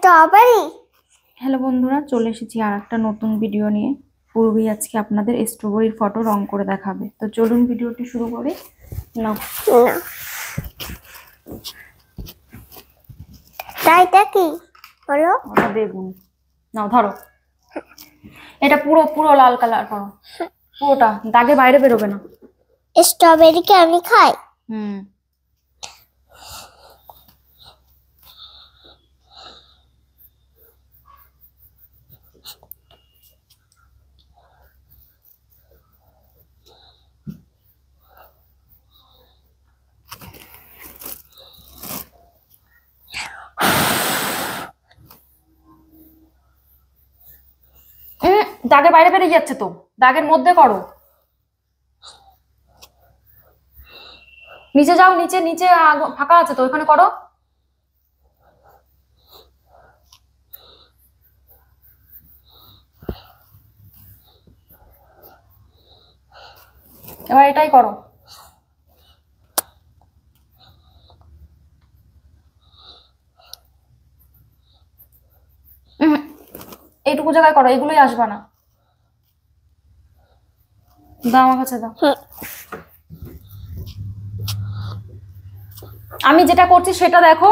Strawberry. Hello বন্ধুরা, চলে এসেছি আর একটা নতুন ভিডিও নিয়ে। পূর্বী আজকে আপনাদের স্ট্রবেরির ফটো রং করে দেখাবে। তো চলুন ভিডিওটি শুরু করি। নাও তাইটা কি বলো? ওটা বেগুন। নাও ধরো, এটা পুরো পুরো লাল কালার করো, পুরোটা, দাগে বাইরে বেরোবে না। স্ট্রবেরি কি আমি খাই? হুম, দাগের বাইরে বেরিয়ে যাচ্ছে তো, দাগের মধ্যে করো। নিচে যাও, নিচে নিচে ফাঁকা আছে তো, ওইখানে করো। এবার এটাই করো। এইটুকু জায়গায় করো, এগুলোই আসবে না। দাও আমার কাছে, দাও। আমি যেটা করছি সেটা দেখো।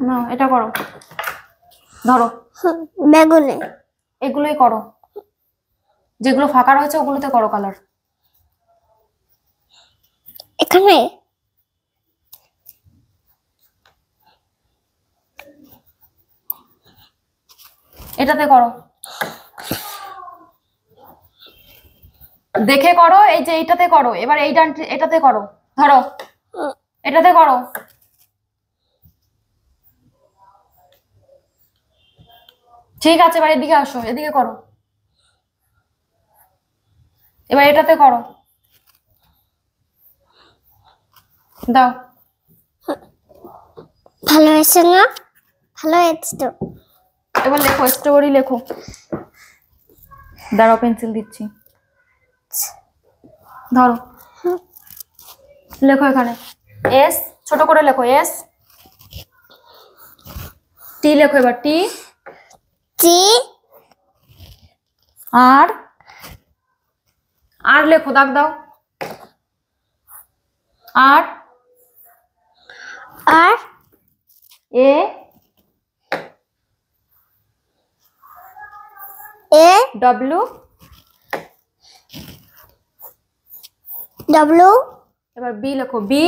না, এটা করো, ধরো। বেগুনে এগুলোই করো, যেগুলো ফাঁকা রয়েছে ওগুলোতে করো কালার। এখানে এটাতে করো, দেখে করো। এই যে এইটাতে করো, এবার এই ডানটি এটাতে করো, ধরো এটাতে করো। ঠিক আছে, এবার এদিকে আসো, এদিকে করো। এবার এটাতে করো, দাও। ভালো হয়েছে না? ভালো হয়েছে তো। এবার লেখো, স্ট্রবেরি লেখো। দাঁড়াও, পেন্সিল দিচ্ছি, ধরো। লেখো এখানে এস, ছোট করে লেখো এস। টি লেখো, এবার টি টি আর আর লেখো, দাগ দাও। আর আর এ এ ডব্লিউ ডব্লিউ এবার বি লেখো, বি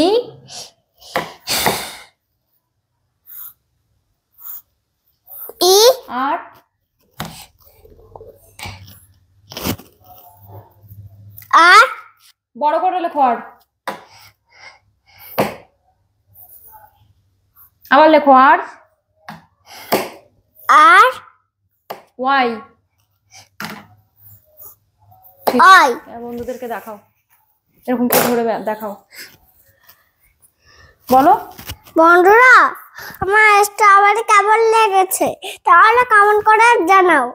ই ই আর আর বড় করে লেখো। আর আবার লেখো, আর আর ওয়াই। আই। বন্ধুদেরকে দেখাও, এরকম করে ধরে দেখাও, বলো। বন্ধুরা, আমার স্ট্রবেরি কেমন লেগেছে তাহলে কমেন্ট করে জানাও।